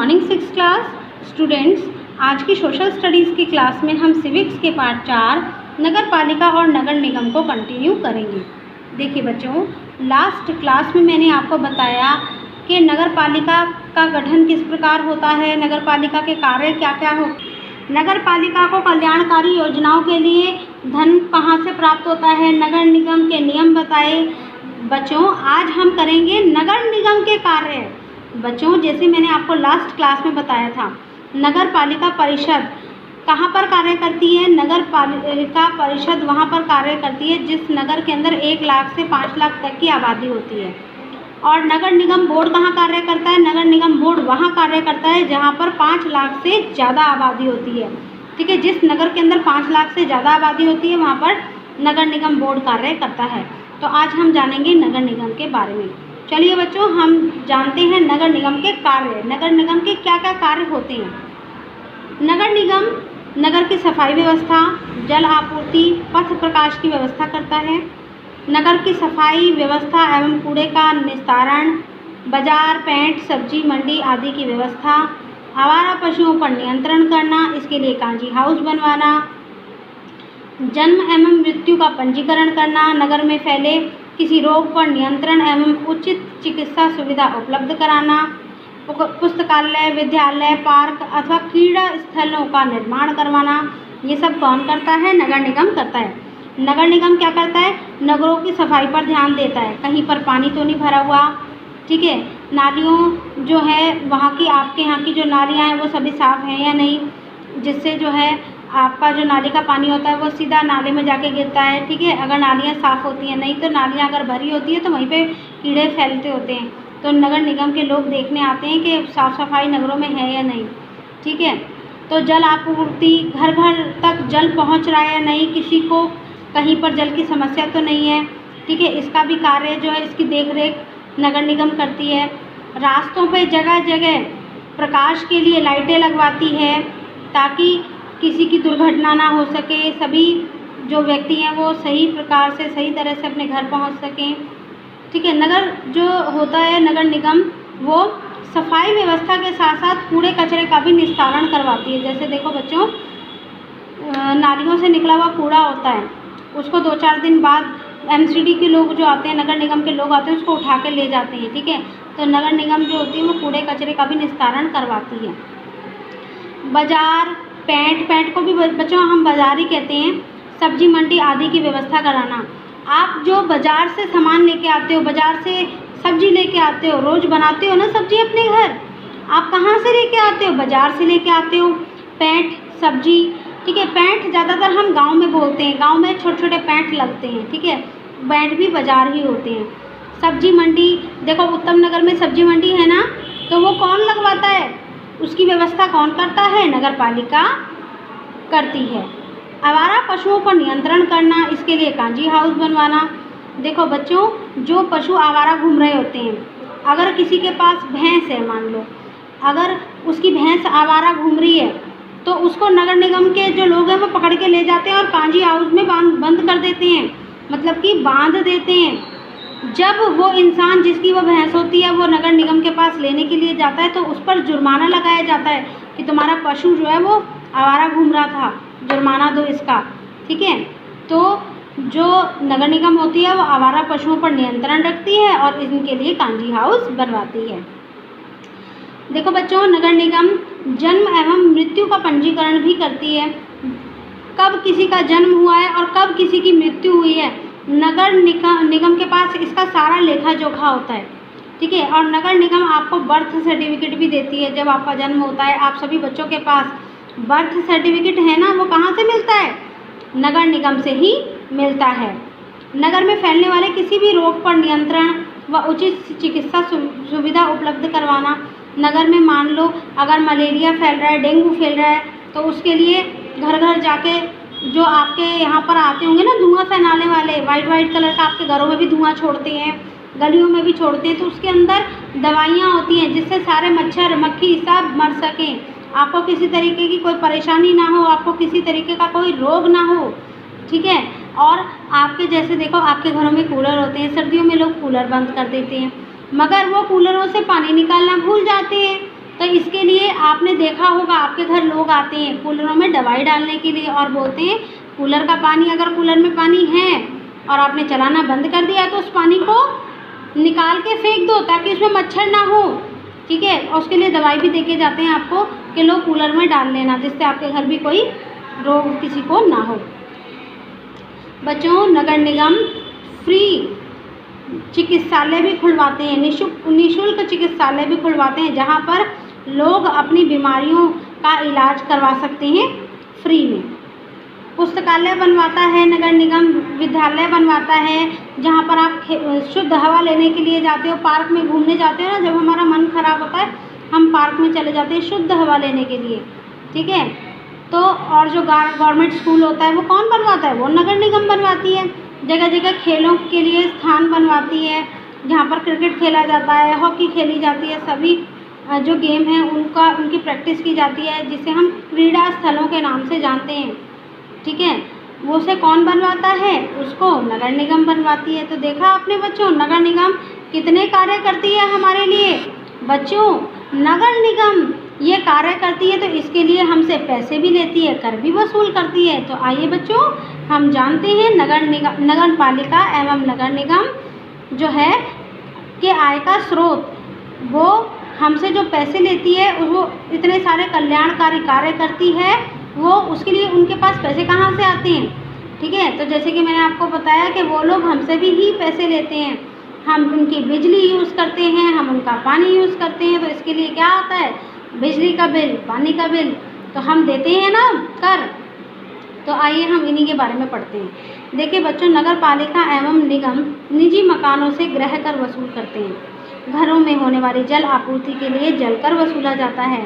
Morning 6 class students. आज की social studies की क्लास में हम सिविक्स के पार्ट 4 नगर पालिका और नगर निगम को कंटिन्यू करेंगे। देखिए बच्चों, लास्ट क्लास में मैंने आपको बताया कि नगर पालिका का गठन किस प्रकार होता है, नगर पालिका के कार्य क्या क्या हो, नगर पालिका को कल्याणकारी योजनाओं के लिए धन कहाँ से प्राप्त होता है, नगर निगम के नियम बताए। बच्चों आज हम करेंगे नगर निगम के कार्य। बच्चों जैसे मैंने आपको लास्ट क्लास में बताया था, नगर पालिका परिषद कहाँ पर कार्य करती है, नगर पालिका परिषद वहाँ पर कार्य करती है जिस नगर के अंदर 1 लाख से 5 लाख तक की आबादी होती है। और नगर निगम बोर्ड कहाँ कार्य करता है, नगर निगम बोर्ड वहाँ कार्य करता है जहाँ पर 5 लाख से ज़्यादा आबादी होती है। ठीक है, जिस नगर के अंदर 5 लाख से ज़्यादा आबादी होती है वहाँ पर नगर निगम बोर्ड कार्य करता है। तो आज हम जानेंगे नगर निगम के बारे में। चलिए बच्चों, हम जानते हैं नगर निगम के कार्य। नगर निगम के क्या क्या कार्य होते हैं। नगर निगम नगर की सफाई व्यवस्था, जल आपूर्ति, पथ प्रकाश की व्यवस्था करता है। नगर की सफाई व्यवस्था एवं कूड़े का निस्तारण, बाजार, पेंट, सब्जी मंडी आदि की व्यवस्था, आवारा पशुओं पर नियंत्रण करना, इसके लिए कांजी हाउस बनवाना, जन्म एवं मृत्यु का पंजीकरण करना, नगर में फैले किसी रोग पर नियंत्रण एवं उचित चिकित्सा सुविधा उपलब्ध कराना, पुस्तकालय, विद्यालय, पार्क अथवा क्रीड़ा स्थलों का निर्माण करवाना। ये सब कौन करता है, नगर निगम करता है। नगर निगम क्या करता है, नगरों की सफाई पर ध्यान देता है, कहीं पर पानी तो नहीं भरा हुआ। ठीक है, नालियों जो है वहाँ की, आपके यहाँ की जो नालियाँ हैं वो सभी साफ़ हैं या नहीं, जिससे जो है आपका जो नाली का पानी होता है वो सीधा नाले में जाके गिरता है। ठीक है, अगर नालियाँ साफ़ होती हैं, नहीं तो नालियाँ अगर भरी होती है तो वहीं पे कीड़े फैलते होते हैं। तो नगर निगम के लोग देखने आते हैं कि साफ़ सफाई नगरों में है या नहीं। ठीक है, तो जल आपूर्ति, घर घर तक जल पहुँच रहा है या नहीं, किसी को कहीं पर जल की समस्या तो नहीं है। ठीक है, इसका भी कार्य जो है, इसकी देख रेख नगर निगम करती है। रास्तों पे जगह जगह प्रकाश के लिए लाइटें लगवाती है ताकि किसी की दुर्घटना ना हो सके, सभी जो व्यक्ति हैं वो सही प्रकार से, सही तरह से अपने घर पहुंच सकें। ठीक है, नगर जो होता है नगर निगम, वो सफाई व्यवस्था के साथ साथ कूड़े कचरे का भी निस्तारण करवाती है। जैसे देखो बच्चों, नालियों से निकला हुआ कूड़ा होता है, उसको 2-4 दिन बाद एमसीडी के लोग जो आते हैं, नगर निगम के लोग आते हैं, उसको उठा के ले जाते हैं। ठीक है, तो नगर निगम जो होती है वो कूड़े कचरे का भी निस्तारण करवाती है। बाजार, पेंट को भी बच्चों हम बाजार ही कहते हैं, सब्जी मंडी आदि की व्यवस्था कराना। आप जो बाज़ार से सामान लेके आते हो, बाज़ार से सब्जी लेके आते हो, रोज़ बनाते हो ना सब्जी अपने घर, आप कहाँ से लेके आते हो, बाज़ार से लेके आते हो। पेंट, सब्जी, ठीक है, पेंट ज़्यादातर हम गांव में बोलते हैं, गांव में छोटे छोटे पेंट लगते हैं। ठीक है, पेंट भी बाज़ार ही होते हैं। सब्जी मंडी, देखो उत्तम नगर में सब्जी मंडी है ना, तो वो कौन लगवाता है, उसकी व्यवस्था कौन करता है, नगर पालिका करती है। आवारा पशुओं पर नियंत्रण करना, इसके लिए कांजी हाउस बनवाना। देखो बच्चों, जो पशु आवारा घूम रहे होते हैं, अगर किसी के पास भैंस है, मान लो अगर उसकी भैंस आवारा घूम रही है तो उसको नगर निगम के जो लोग हैं वो पकड़ के ले जाते हैं और कांजी हाउस में बंद कर देते हैं, मतलब कि बांध देते हैं। जब वो इंसान जिसकी वो भैंस होती है वो नगर निगम के पास लेने के लिए जाता है तो उस पर जुर्माना लगाया जाता है कि तुम्हारा पशु जो है वो आवारा घूम रहा था, जुर्माना दो इसका। ठीक है, तो जो नगर निगम होती है वो आवारा पशुओं पर नियंत्रण रखती है और इनके लिए कांजी हाउस बनवाती है। देखो बच्चों, नगर निगम जन्म एवं मृत्यु का पंजीकरण भी करती है। कब किसी का जन्म हुआ है और कब किसी की मृत्यु हुई है, नगर निगम के पास इसका सारा लेखा जोखा होता है। ठीक है, और नगर निगम आपको बर्थ सर्टिफिकेट भी देती है। जब आपका जन्म होता है, आप सभी बच्चों के पास बर्थ सर्टिफिकेट है ना, वो कहाँ से मिलता है, नगर निगम से ही मिलता है। नगर में फैलने वाले किसी भी रोग पर नियंत्रण व उचित चिकित्सा सुविधा उपलब्ध करवाना। नगर में मान लो अगर मलेरिया फैल रहा है, डेंगू फैल रहा है, तो उसके लिए घर घर जाके जो आपके यहाँ पर आते होंगे ना धुआं फैलाने वाले, वाइट कलर का, आपके घरों में भी धुआं छोड़ते हैं, गलियों में भी छोड़ते हैं, तो उसके अंदर दवाइयाँ होती हैं जिससे सारे मच्छर मक्खी सब मर सकें, आपको किसी तरीके की कोई परेशानी ना हो, आपको किसी तरीके का कोई रोग ना हो। ठीक है, और आपके जैसे देखो आपके घरों में कूलर होते हैं, सर्दियों में लोग कूलर बंद कर देते हैं, मगर वो कूलरों से पानी निकालना भूल जाते हैं, तो इसके लिए आपने देखा होगा आपके घर लोग आते हैं कूलरों में दवाई डालने के लिए और बोलते हैं कूलर का पानी, अगर कूलर में पानी है और आपने चलाना बंद कर दिया तो उस पानी को निकाल के फेंक दो ताकि उसमें मच्छर ना हो, ठीक है। और उसके लिए दवाई भी दे के जाते हैं आपको कि लो कूलर में डाल लेना, जिससे आपके घर भी कोई रोग किसी को ना हो। बच्चों, नगर निगम फ्री चिकित्सालय भी खुलवाते हैं, निःशुल्क चिकित्सालय भी खुलवाते हैं जहाँ पर लोग अपनी बीमारियों का इलाज करवा सकते हैं फ्री में। पुस्तकालय बनवाता है नगर निगम, विद्यालय बनवाता है जहाँ पर आप शुद्ध हवा लेने के लिए जाते हो, पार्क में घूमने जाते हो ना, जब हमारा मन खराब होता है हम पार्क में चले जाते हैं शुद्ध हवा लेने के लिए, ठीक है। तो और जो गवर्नमेंट स्कूल होता है वो कौन बनवाता है? वो नगर निगम बनवाती है। जगह जगह खेलों के लिए स्थान बनवाती है जहाँ पर क्रिकेट खेला जाता है, हॉकी खेली जाती है, सभी जो गेम हैं उनकी प्रैक्टिस की जाती है, जिसे हम क्रीड़ा स्थलों के नाम से जानते हैं, ठीक है। वो से कौन बनवाता है? उसको नगर निगम बनवाती है। तो देखा आपने बच्चों, नगर निगम कितने कार्य करती है हमारे लिए। बच्चों, नगर निगम ये कार्य करती है तो इसके लिए हमसे पैसे भी लेती है, कर भी वसूल करती है। तो आइए बच्चों, हम जानते हैं नगर पालिका एवं नगर निगम जो है के आय का स्रोत, वो हमसे जो पैसे लेती है वो इतने सारे कल्याणकारी कार्य करती है, वो उसके लिए उनके पास पैसे कहाँ से आते हैं, ठीक है। तो जैसे कि मैंने आपको बताया कि वो लोग हमसे भी ही पैसे लेते हैं, हम उनकी बिजली यूज़ करते हैं, हम उनका पानी यूज़ करते हैं, तो इसके लिए क्या आता है? बिजली का बिल, पानी का बिल तो हम देते हैं ना कर। तो आइए हम इन्हीं के बारे में पढ़ते हैं। देखिए बच्चों, नगर पालिका एवं निगम निजी मकानों से गृह कर वसूल करते हैं। घरों में होने वाली जल आपूर्ति के लिए जल कर वसूला जाता है।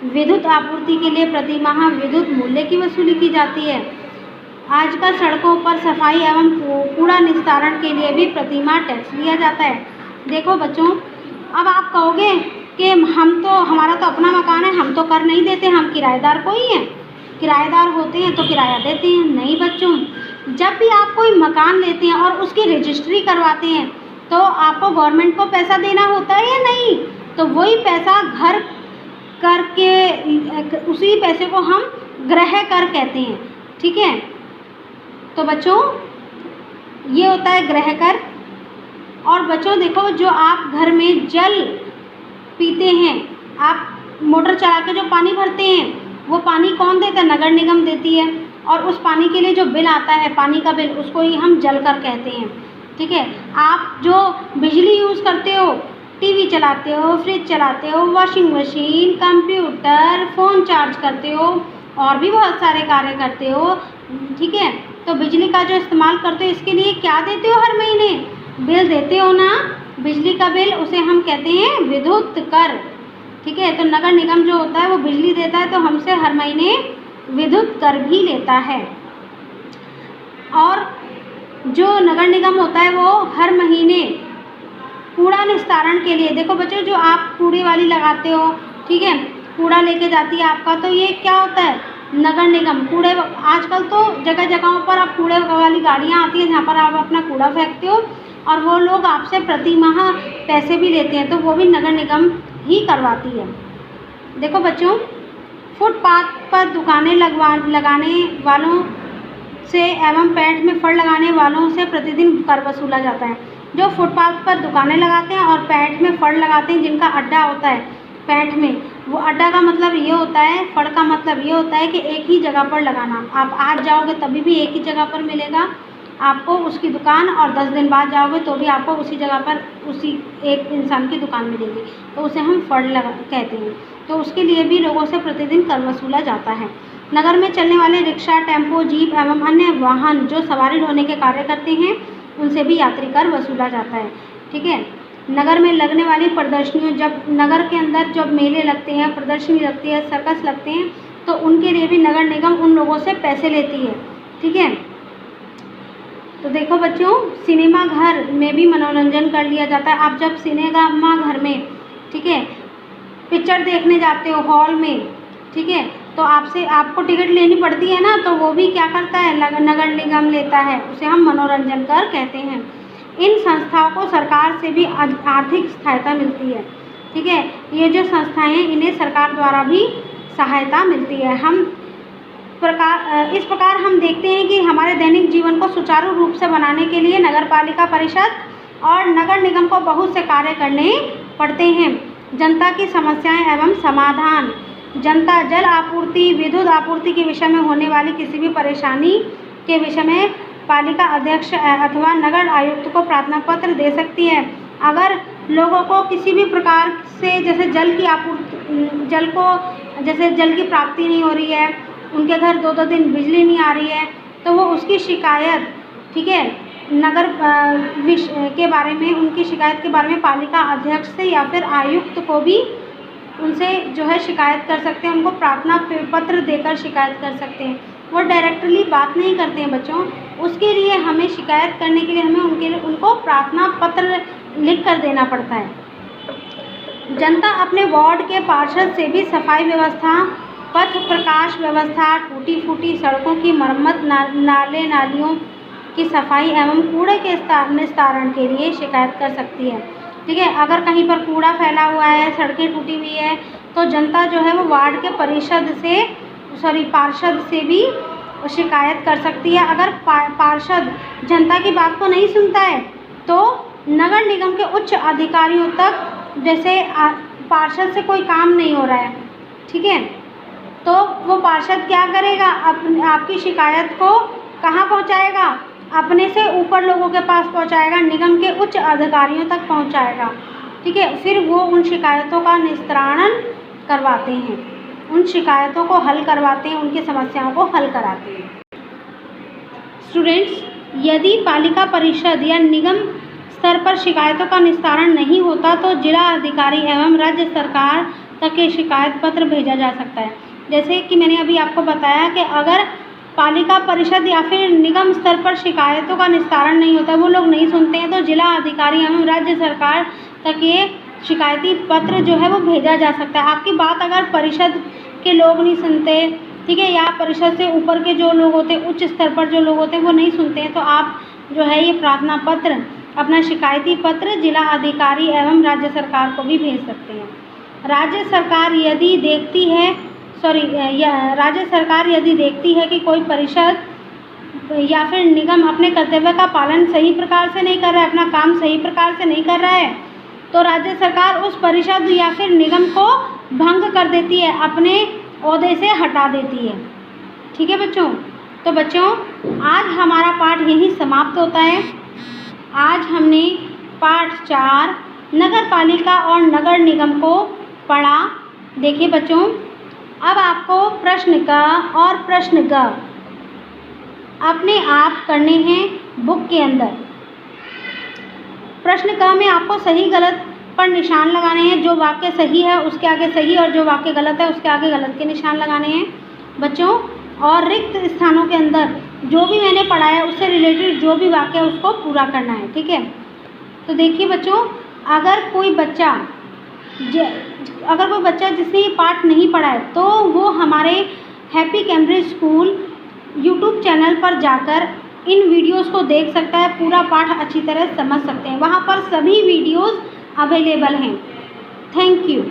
विद्युत आपूर्ति के लिए प्रतिमाह विद्युत मूल्य की वसूली की जाती है। आजकल सड़कों पर सफाई एवं कूड़ा निस्तारण के लिए भी प्रतिमाह टैक्स लिया जाता है। देखो बच्चों, अब आप कहोगे कि हमारा तो अपना मकान है, हम तो कर नहीं देते, हम किराएदार को ही हैं, किराएदार होते हैं तो किराया देते हैं। नहीं बच्चों, जब भी आप कोई मकान लेते हैं और उसकी रजिस्ट्री करवाते हैं तो आपको गवर्नमेंट को पैसा देना होता है या नहीं? तो वही पैसा घर करके उसी पैसे को हम गृह कर कहते हैं, ठीक है। तो बच्चों, ये होता है गृह कर। और बच्चों देखो, जो आप घर में जल पीते हैं, आप मोटर चला के जो पानी भरते हैं, वो पानी कौन देता है? नगर निगम देती है। और उस पानी के लिए जो बिल आता है, पानी का बिल, उसको ही हम जल कर कहते हैं, ठीक है। आप जो बिजली यूज़ करते हो, टीवी चलाते हो, फ्रिज चलाते हो, washing machine, computer, phone charge करते हो और भी बहुत सारे कार्य करते हो, ठीक है। तो बिजली का जो इस्तेमाल करते हो, इसके लिए क्या देते हो? हर महीने बिल देते हो ना, बिजली का बिल, उसे हम कहते हैं विद्युत कर, ठीक है। तो नगर निगम जो होता है वो बिजली देता है तो हमसे हर महीने विद्युत कर भी लेता है। और जो नगर निगम होता है वो हर महीने कूड़ा निस्तारण के लिए, देखो बच्चों, जो आप कूड़े वाली लगाते हो, ठीक है, कूड़ा लेके जाती है आपका, तो ये क्या होता है? नगर निगम कूड़े। आजकल तो जगह जगहों पर अब कूड़े वाली गाड़ियाँ आती हैं जहाँ पर आप अपना कूड़ा फेंकते हो और वो लोग आपसे प्रति माह पैसे भी लेते हैं, तो वो भी नगर निगम ही करवाती है। देखो बच्चों, फुटपाथ पर दुकानें लगाने वालों से एवं पैंट में फड़ लगाने वालों से प्रतिदिन कर वसूला जाता है। जो फुटपाथ पर दुकानें लगाते हैं और पैंट में फड़ लगाते हैं, जिनका अड्डा होता है पैंट में, वो अड्डा का मतलब ये होता है, फड़ का मतलब ये होता है कि एक ही जगह पर लगाना। आप आज जाओगे तभी भी एक ही जगह पर मिलेगा आपको उसकी दुकान, और 10 दिन बाद जाओगे तो भी आपको उसी जगह पर उसी एक इंसान की दुकान मिलेगी, तो उसे हम फड़ कहते हैं। तो उसके लिए भी लोगों से प्रतिदिन कर वसूला जाता है। नगर में चलने वाले रिक्शा, टेम्पो, जीप एवं अन्य वाहन जो सवारी ढोने के कार्य करते हैं, उनसे भी यात्री कर वसूला जाता है, ठीक है। नगर में लगने वाली प्रदर्शनियों, जब नगर के अंदर जब मेले लगते हैं, प्रदर्शनी लगती है, सर्कस लगते हैं, तो उनके लिए भी नगर निगम उन लोगों से पैसे लेती है, ठीक है। तो देखो बच्चों, सिनेमा घर में भी मनोरंजन कर लिया जाता है। आप जब सिनेमा घर में, ठीक है, पिक्चर देखने जाते हो हॉल में, ठीक है, तो आपको टिकट लेनी पड़ती है ना, तो वो भी क्या करता है? नगर निगम लेता है, उसे हम मनोरंजन कर कहते हैं। इन संस्थाओं को सरकार से भी आर्थिक सहायता मिलती है। ठीक है। ये जो संस्थाएं हैं इन्हें सरकार द्वारा भी सहायता मिलती है। इस प्रकार हम देखते हैं कि हमारे दैनिक जीवन को सुचारू रूप से बनाने के लिए नगर पालिका परिषद और नगर निगम को बहुत से कार्य करने पड़ते हैं। जनता की समस्याएं एवं समाधान, जनता जल आपूर्ति, विद्युत आपूर्ति के विषय में होने वाली किसी भी परेशानी के विषय में पालिका अध्यक्ष अथवा नगर आयुक्त को प्रार्थना पत्र दे सकती है। अगर लोगों को किसी भी प्रकार से जैसे जल की प्राप्ति नहीं हो रही है, उनके घर 2-2 दिन बिजली नहीं आ रही है, तो वो उसकी शिकायत, ठीक है, नगर के बारे में, उनकी शिकायत के बारे में पालिका अध्यक्ष से या फिर आयुक्त को भी उनसे जो है शिकायत कर सकते हैं। उनको प्रार्थना पत्र देकर शिकायत कर सकते हैं। वो डायरेक्टली बात नहीं करते हैं बच्चों, उसके लिए हमें शिकायत करने के लिए हमें उनको प्रार्थना पत्र लिख कर देना पड़ता है। जनता अपने वार्ड के पार्षद से भी सफाई व्यवस्था, पथ प्रकाश व्यवस्था, टूटी फूटी सड़कों की मरम्मत, नाले नालियों की सफाई एवं कूड़े के निस्तारण के लिए शिकायत कर सकती है। ठीक है, अगर कहीं पर कूड़ा फैला हुआ है, सड़कें टूटी हुई है, तो जनता जो है वो वार्ड के पार्षद से भी शिकायत कर सकती है। अगर पार्षद जनता की बात को नहीं सुनता है तो नगर निगम के उच्च अधिकारियों तक, जैसे पार्षद से कोई काम नहीं हो रहा है, ठीक है, तो वो पार्षद क्या करेगा, आपकी शिकायत को कहाँ पहुँचाएगा, अपने से ऊपर लोगों के पास पहुँचाएगा, निगम के उच्च अधिकारियों तक पहुँचाएगा। ठीक है, फिर वो उन शिकायतों का निस्तारण करवाते हैं, उन शिकायतों को हल करवाते हैं, उनकी समस्याओं को हल कराते हैं। स्टूडेंट्स, यदि पालिका परिषद या निगम स्तर पर शिकायतों का निस्तारण नहीं होता तो जिला अधिकारी एवं राज्य सरकार तक ये शिकायत पत्र भेजा जा सकता है। जैसे कि मैंने अभी आपको बताया कि अगर पालिका परिषद या फिर निगम स्तर पर शिकायतों का निस्तारण नहीं होता, वो लोग नहीं सुनते हैं, तो जिला अधिकारी एवं राज्य सरकार तक ये शिकायती पत्र जो है वो भेजा जा सकता है। आपकी बात अगर परिषद के लोग नहीं सुनते, ठीक है, या परिषद से ऊपर के जो लोग होते हैं, उच्च स्तर पर जो लोग होते हैं, वो नहीं सुनते हैं, तो आप जो है ये प्रार्थना पत्र, अपना शिकायती पत्र जिला अधिकारी एवं राज्य सरकार को भी भेज सकते हैं। राज्य सरकार यदि देखती है कि कोई परिषद या फिर निगम अपने कर्तव्य का पालन सही प्रकार से नहीं कर रहा है, अपना काम सही प्रकार से नहीं कर रहा है, तो राज्य सरकार उस परिषद या फिर निगम को भंग कर देती है, अपने ओहदे से हटा देती है। ठीक है बच्चों, तो बच्चों आज हमारा पाठ यहीं समाप्त होता है। आज हमने पाठ 4 नगर पालिका और नगर निगम को पढ़ा। देखिए बच्चों, अब आपको प्रश्न क और प्रश्न ग अपने आप करने हैं बुक के अंदर। प्रश्न क में आपको सही गलत पर निशान लगाने हैं। जो वाक्य सही है उसके आगे सही और जो वाक्य गलत है उसके आगे गलत के निशान लगाने हैं बच्चों। और रिक्त स्थानों के अंदर जो भी मैंने पढ़ाया उससे रिलेटेड जो भी वाक्य है उसको पूरा करना है। ठीक है, तो देखिए बच्चों, अगर कोई बच्चा जिसने ये पाठ नहीं पढ़ा है तो वो हमारे happy Cambridge school YouTube channel पर जाकर इन वीडियोस को देख सकता है, पूरा पाठ अच्छी तरह समझ सकते हैं। वहाँ पर सभी वीडियोस अवेलेबल हैं। Thank you.